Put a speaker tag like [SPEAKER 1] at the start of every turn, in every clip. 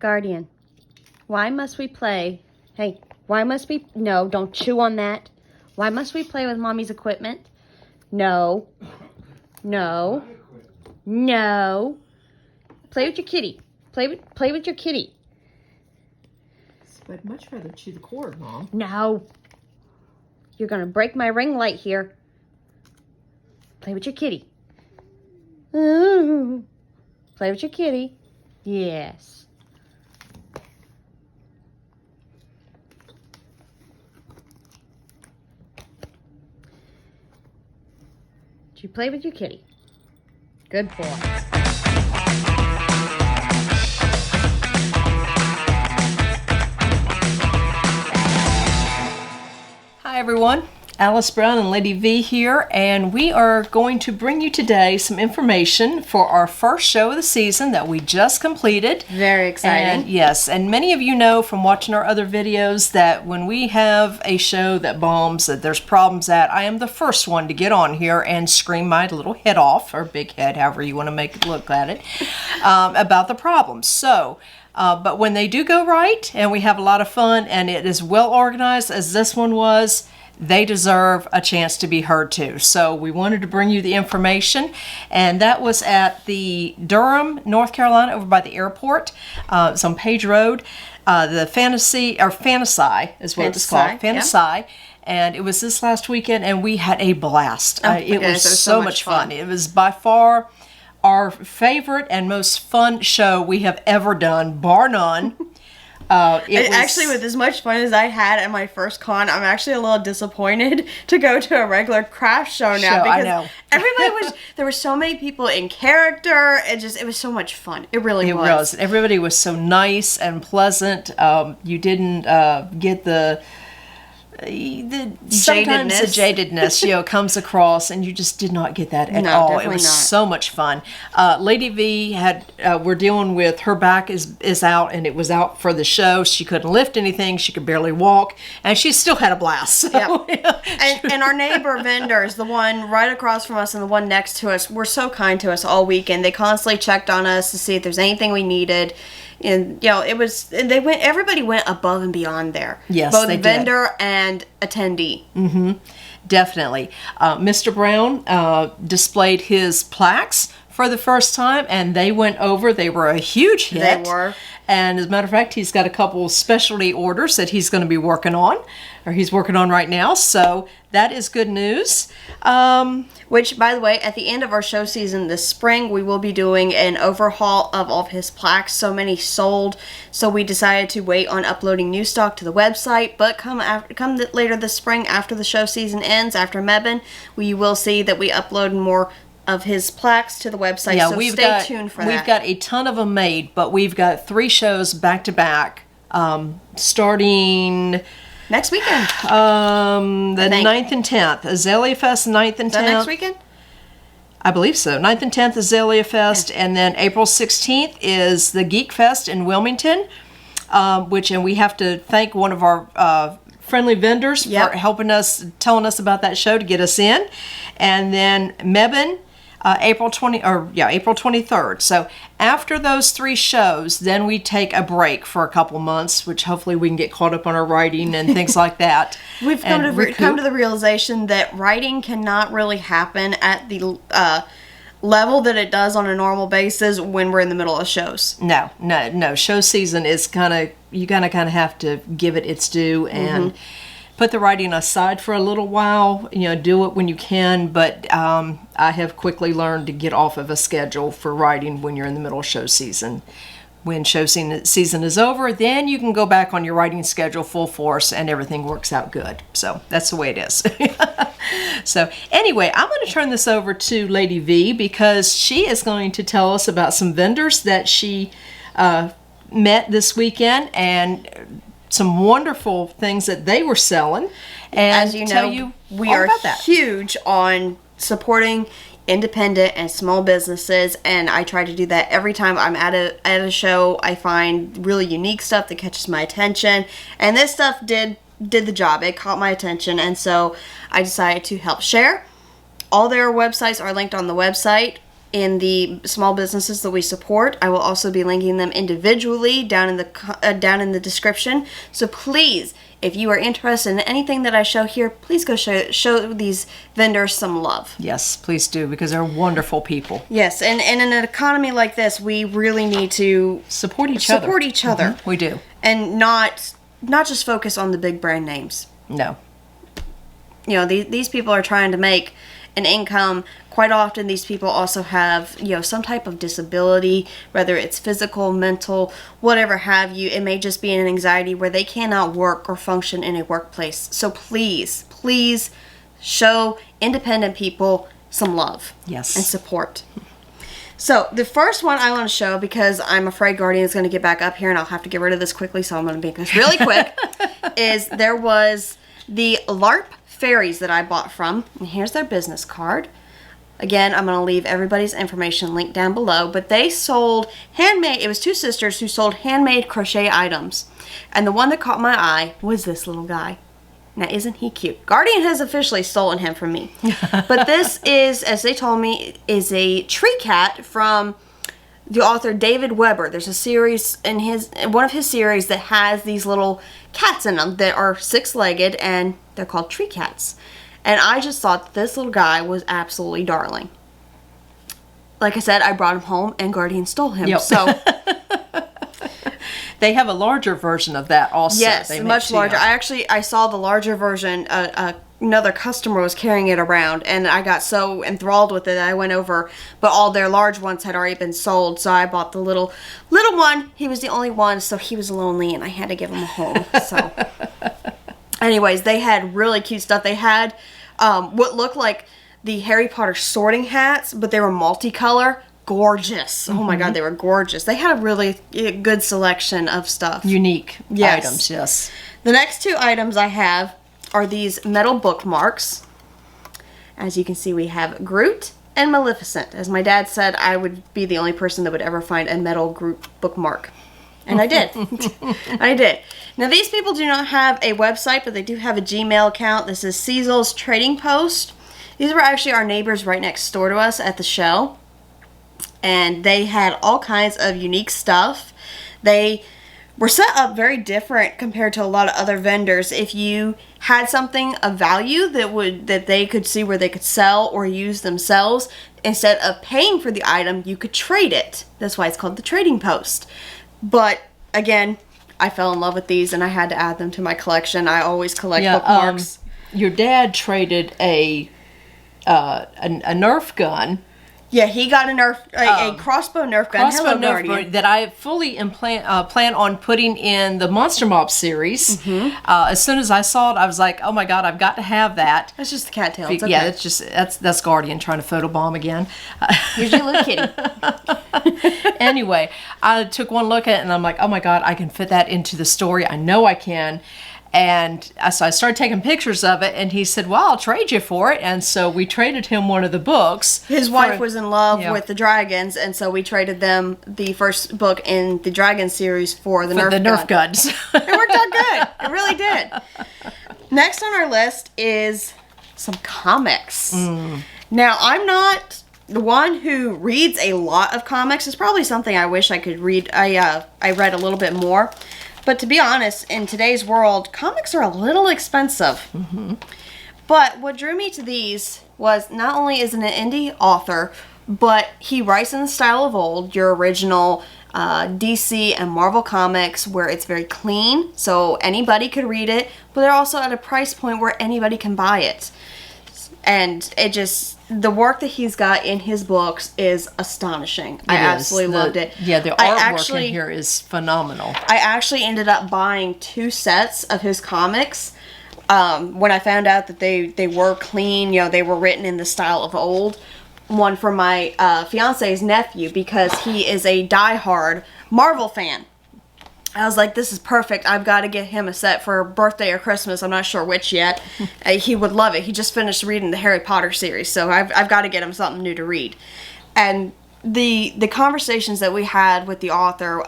[SPEAKER 1] Guardian, why must we play? Hey, why must we? No, don't chew on that. Why must we play with Mommy's equipment? No. No. No. Play with your kitty. Play with your kitty.
[SPEAKER 2] I'd much rather chew the cord, Mom.
[SPEAKER 1] No. You're going to break my ring light here. Play with your kitty. Ooh. Play with your kitty. Yes. You play with your kitty. Good boy.
[SPEAKER 2] Hi everyone, Alice Brown and Lady V here, and we are going to bring you today some information for our first show of the season that we just completed.
[SPEAKER 1] Very exciting.
[SPEAKER 2] And yes, and many of you know from watching our other videos that when we have a show that bombs, that there's problems at, I am the first one to get on here and scream my little head off, or big head, however you want to make it look at it, about the problems. So, but when they do go right and we have a lot of fun and it is well organized as this one was, they deserve a chance to be heard too. So we wanted to bring you the information, and that was at the Durham, North Carolina, over by the airport. It's on Page Road. The FantaSci is what it's called. FantaSci. Yeah. And it was this last weekend, and we had a blast. It was so much fun. It was by far our favorite and most fun show we have ever done, bar none.
[SPEAKER 3] Actually, with as much fun as I had at my first con, I'm actually a little disappointed to go to a regular craft show now because everybody there were so many people in character. It was so much fun. It really was.
[SPEAKER 2] Everybody was so nice and pleasant. You didn't get sometimes the jadedness comes across, and you just did not get that at all. It was so much fun. Lady V we're dealing with, her back is out, and it was out for the show. She couldn't lift anything. She could barely walk, and she still had a blast. So,
[SPEAKER 3] and our neighbor vendors, the one right across from us and the one next to us, were so kind to us all weekend. They constantly checked on us to see if there's anything we needed. And everybody went above and beyond there.
[SPEAKER 2] Yes,
[SPEAKER 3] both
[SPEAKER 2] they
[SPEAKER 3] vendor and attendee.
[SPEAKER 2] Mm-hmm. Definitely. Mr. Brown displayed his plaques for the first time, and they went over. They were a huge hit.
[SPEAKER 3] They were.
[SPEAKER 2] And as a matter of fact, he's got a couple specialty orders that he's going to be working on, or he's working on right now. So that is good news.
[SPEAKER 3] Which, by the way, at the end of our show season this spring, we will be doing an overhaul of all of his plaques. So many sold, so we decided to wait on uploading new stock to the website. But come later this spring, after the show season ends, after Mebane, we will see that we upload more of his plaques to the website.
[SPEAKER 2] Yeah,
[SPEAKER 3] so stay tuned for that.
[SPEAKER 2] We've got a ton of them made, but we've got 3 shows back to back, starting
[SPEAKER 3] next weekend.
[SPEAKER 2] The 9th and 10th. Azalea Fest, 9th and 10th.
[SPEAKER 3] Is that next weekend?
[SPEAKER 2] I believe so. 9th and 10th, Azalea Fest. Yeah. And then April 16th is the Geek Fest in Wilmington, and we have to thank one of our friendly vendors for helping us, telling us about that show to get us in. And then Mebane, April 23rd. So after those 3 shows, then we take a break for a couple months, which hopefully we can get caught up on our writing and things like that.
[SPEAKER 3] We've come to the realization that writing cannot really happen at the level that it does on a normal basis when we're in the middle of shows.
[SPEAKER 2] No. Show season is you kind of have to give it its due and put the writing aside for a little while. Do it when you can, but I have quickly learned to get off of a schedule for writing when you're in the middle of show season. When show season is over, then you can go back on your writing schedule full force, and everything works out good. So that's the way it is. So anyway, I'm going to turn this over to Lady V, because she is going to tell us about some vendors that she met this weekend and some wonderful things that they were selling. And
[SPEAKER 3] as you know, we are huge on supporting independent and small businesses, and I try to do that every time I'm at a show. I find really unique stuff that catches my attention, and this stuff did the job. It caught my attention, and so I decided to help share. All their websites are linked on the website. in the small businesses that we support. I will also be linking them individually down in the description. So please, if you are interested in anything that I show here, please go show these vendors some love.
[SPEAKER 2] Yes, please do, because they're wonderful people.
[SPEAKER 3] Yes, and in an economy like this, we really need to
[SPEAKER 2] Support each other. Mm-hmm. We do.
[SPEAKER 3] And not just focus on the big brand names.
[SPEAKER 2] No.
[SPEAKER 3] You know, these people are trying to make an income. Quite often these people also have, you know, some type of disability, whether it's physical, mental, whatever have you. It may just be an anxiety where they cannot work or function in a workplace. So please, please show independent people some love.
[SPEAKER 2] Yes.
[SPEAKER 3] And support. So the first one I want to show, because I'm afraid Guardian is going to get back up here and I'll have to get rid of this quickly, so I'm going to make this really quick, is there was the LARP Fairies that I bought from. And here's their business card. Again, I'm going to leave everybody's information linked down below. But they sold handmade, it was two sisters who sold handmade crochet items. And the one that caught my eye was this little guy. Now, isn't he cute? Guardian has officially stolen him from me. But this is, as they told me, is a tree cat from the author David Weber. There's a series in one of his series that has these little cats in them that are six-legged, and they're called tree cats. And I just thought this little guy was absolutely darling. Like I said, I brought him home and Guardian stole him.
[SPEAKER 2] Yep.
[SPEAKER 3] So
[SPEAKER 2] they have a larger version of that also.
[SPEAKER 3] yes,
[SPEAKER 2] they
[SPEAKER 3] much larger. I saw the larger version. Another customer was carrying it around, and I got so enthralled with it that I went over, but all their large ones had already been sold, so I bought the little one. He was the only one, so he was lonely, and I had to give him a home. So anyways, they had really cute stuff. They had what looked like the Harry Potter sorting hats, but they were multicolor. Gorgeous. Oh my God, they were gorgeous. They had a really good selection of stuff.
[SPEAKER 2] Unique
[SPEAKER 3] Yes.
[SPEAKER 2] items, yes.
[SPEAKER 3] The next two items I have are these metal bookmarks. As you can see, we have Groot and Maleficent. As my dad said, I would be the only person that would ever find a metal Groot bookmark. And I did. I did. Now, these people do not have a website, but they do have a Gmail account. This is Cecil's Trading Post. These were actually our neighbors right next door to us at the show. And they had all kinds of unique stuff. They were set up very different compared to a lot of other vendors. If you had something of value that they could see where they could sell or use themselves, instead of paying for the item, you could trade it. That's why it's called the Trading Post. But again, I fell in love with these and I had to add them to my collection. I always collect bookmarks.
[SPEAKER 2] Your dad traded a Nerf gun.
[SPEAKER 3] Yeah, he got a crossbow Nerf gun. Hello, Guardian.
[SPEAKER 2] That I fully plan on putting in the Monster Mob series. As soon as I saw it, I was like, "Oh my God, I've got to have that."
[SPEAKER 3] That's just the cattail. It's okay.
[SPEAKER 2] Yeah, that's Guardian trying to photobomb again.
[SPEAKER 3] Here's your little kitty.
[SPEAKER 2] Anyway, I took one look at it and I'm like, "Oh my God, I can fit that into the story. I know I can." And so I started taking pictures of it, and he said, "Well, I'll trade you for it." And so we traded him one of the books.
[SPEAKER 3] His wife was in love with the dragons, and so we traded them the first book in the Dragon series for the Nerf
[SPEAKER 2] guns.
[SPEAKER 3] It worked out good. It really did. Next on our list is some comics. Now, I'm not the one who reads a lot of comics. It's probably something I wish I could read. I read a little bit more. But to be honest, in today's world, comics are a little expensive. But what drew me to these was not only is it an indie author, but he writes in the style of old, your original DC and Marvel comics, where it's very clean, so anybody could read it, but they're also at a price point where anybody can buy it. And the work that he's got in his books is astonishing. I absolutely loved it.
[SPEAKER 2] Yeah, the artwork in here is phenomenal.
[SPEAKER 3] I actually ended up buying 2 sets of his comics when I found out that they were clean. You know, they were written in the style of old. One for my fiance's nephew, because he is a diehard Marvel fan. I was like, this is perfect. I've got to get him a set for birthday or Christmas. I'm not sure which yet. He would love it. He just finished reading the Harry Potter series, so I've got to get him something new to read. And the conversations that we had with the author,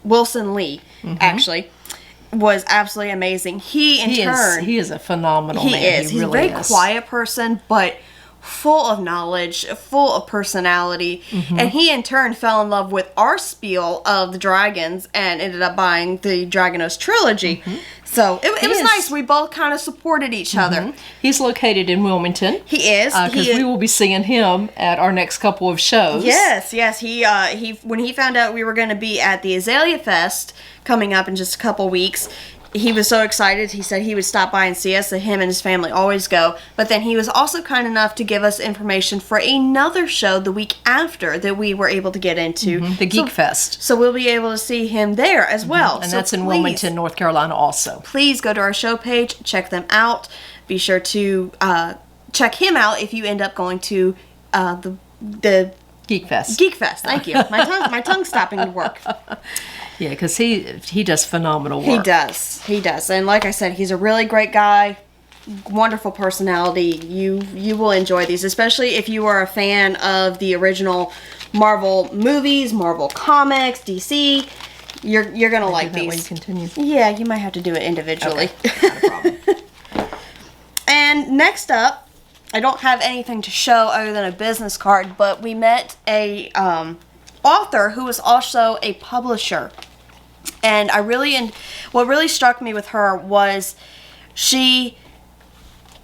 [SPEAKER 3] Wilson Lee, actually, was absolutely amazing. He is a phenomenal man. He's a very quiet person, but full of knowledge, full of personality, and he in turn fell in love with our spiel of the dragons and ended up buying the Dragonos trilogy. So it was nice. We both kind of supported each other.
[SPEAKER 2] He's located in Wilmington.
[SPEAKER 3] He is.
[SPEAKER 2] Because we will be seeing him at our next couple of shows.
[SPEAKER 3] Yes. He when he found out we were going to be at the Azalea Fest coming up in just a couple weeks, he was so excited. He said he would stop by and see us. That him and his family always go. But then he was also kind enough to give us information for another show the week after that we were able to get into.
[SPEAKER 2] The Geek Fest.
[SPEAKER 3] So we'll be able to see him there as well.
[SPEAKER 2] And that's in Wilmington, North Carolina also.
[SPEAKER 3] Please go to our show page, check them out. Be sure to check him out if you end up going to the
[SPEAKER 2] Geek Fest.
[SPEAKER 3] Geek Fest. Thank you. My tongue's stopping to work.
[SPEAKER 2] Yeah, because he does phenomenal work.
[SPEAKER 3] He does. And like I said, he's a really great guy, wonderful personality. You will enjoy these, especially if you are a fan of the original Marvel movies, Marvel comics, DC. You're gonna like these.
[SPEAKER 2] Way you continue.
[SPEAKER 3] Yeah, you might have to do it individually.
[SPEAKER 2] Okay. Not a problem.
[SPEAKER 3] And next up, I don't have anything to show other than a business card, but we met a author who was also a publisher. And what really struck me with her was she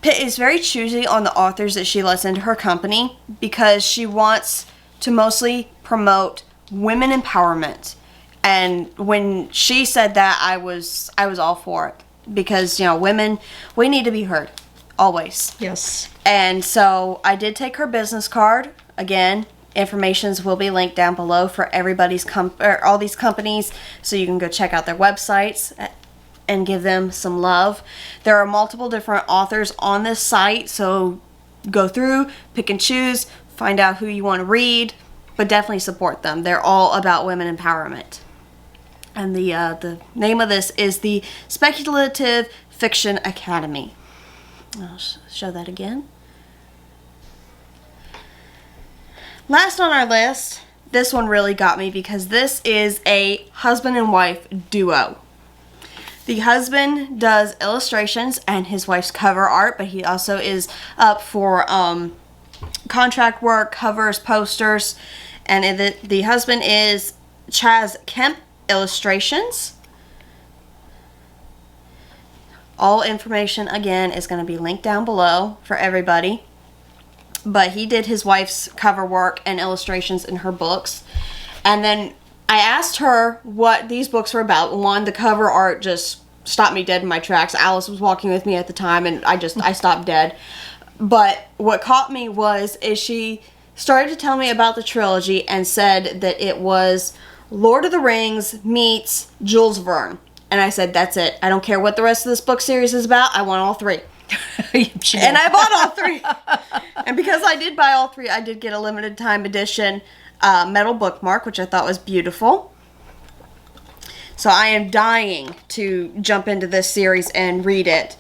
[SPEAKER 3] is very choosy on the authors that she lets into her company because she wants to mostly promote women empowerment. And when she said that, I was all for it because, women, we need to be heard always.
[SPEAKER 2] Yes.
[SPEAKER 3] And so I did take her business card. Again, informations will be linked down below for everybody's all these companies, so you can go check out their websites and give them some love. There are multiple different authors on this site, so go through, pick and choose, find out who you want to read, but definitely support them. They're all about women empowerment. And the name of this is the Speculative Fiction Academy. I'll show that again. Last on our list, this one really got me because this is a husband and wife duo. The husband does illustrations and his wife's cover art, but he also is up for contract work, covers, posters, and the husband is Chaz Kemp Illustrations. All information, again, is going to be linked down below for everybody. But he did his wife's cover work and illustrations in her books. And then I asked her what these books were about. One, the cover art just stopped me dead in my tracks. Alice was walking with me at the time, and I stopped dead. But what caught me is she started to tell me about the trilogy and said that it was Lord of the Rings meets Jules Verne. And I said, that's it. I don't care what the rest of this book series is about. I want all three. And I bought all three. And because I did buy all three, I did get a limited time edition metal bookmark, which I thought was beautiful. So I am dying to jump into this series and read it.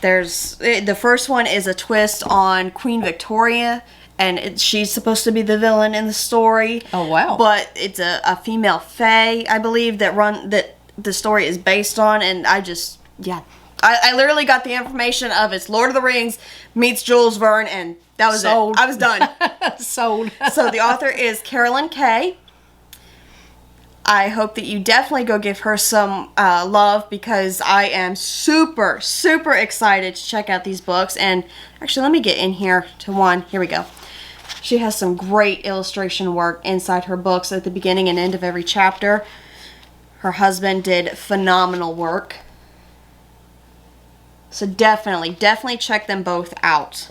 [SPEAKER 3] The first one is a twist on Queen Victoria, and she's supposed to be the villain in the story.
[SPEAKER 2] Oh, wow.
[SPEAKER 3] But it's a female fae, I believe, that the story is based on, and I literally got the information of it's Lord of the Rings meets Jules Verne, and that was
[SPEAKER 2] Sold.
[SPEAKER 3] it. I was done.
[SPEAKER 2] Sold.
[SPEAKER 3] So the author is Carolyn K. I hope that you definitely go give her some love because I am super, super excited to check out these books. And actually, let me get in here to one. Here we go. She has some great illustration work inside her books at the beginning and end of every chapter. Her husband did phenomenal work. So definitely check them both out.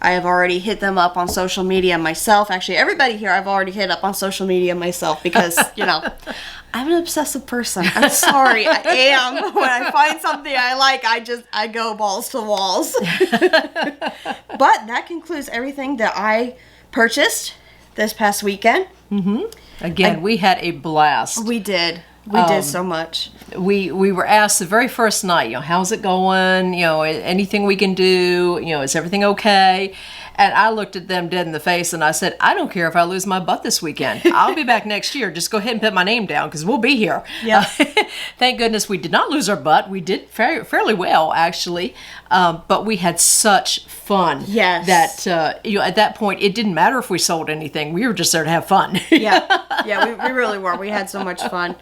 [SPEAKER 3] I have already hit them up on social media myself. Actually, everybody here I've already hit up on social media myself because, I'm an obsessive person. I'm sorry, I am. When I find something I like, I go balls to walls. But that concludes everything that I purchased this past weekend.
[SPEAKER 2] Mm-hmm. Again, we had a blast.
[SPEAKER 3] We did. We did so much.
[SPEAKER 2] We were asked the very first night, how's it going? Anything we can do? Is everything okay? And I looked at them dead in the face and I said, I don't care if I lose my butt this weekend. I'll be back next year. Just go ahead and put my name down because we'll be here.
[SPEAKER 3] Yeah.
[SPEAKER 2] Thank goodness we did not lose our butt. We did fairly well, actually. But we had such fun.
[SPEAKER 3] Yes.
[SPEAKER 2] That, at that point, it didn't matter if we sold anything. We were just there to have fun.
[SPEAKER 3] Yeah, we really were. We had so much fun.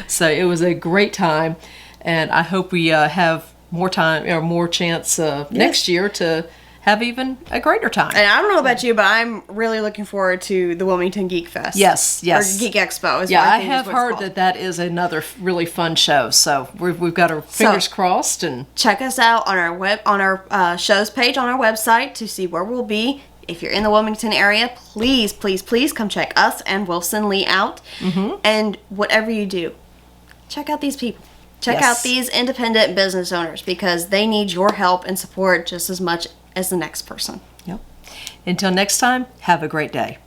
[SPEAKER 2] So it was a great time. And I hope we have more time or more chance next year to have even a greater time.
[SPEAKER 3] And I don't know about you, but I'm really looking forward to the Wilmington Geek Fest.
[SPEAKER 2] Yes.
[SPEAKER 3] Or Geek Expo.
[SPEAKER 2] I have heard that is another really fun show. So we've got our fingers crossed. And
[SPEAKER 3] check us out on our shows page on our website to see where we'll be. If you're in the Wilmington area, please come check us and Wilson Lee out. Mm-hmm. And whatever you do, check out these people. Check out these independent business owners because they need your help and support just as much as the next person.
[SPEAKER 2] Yep. Until next time, have a great day.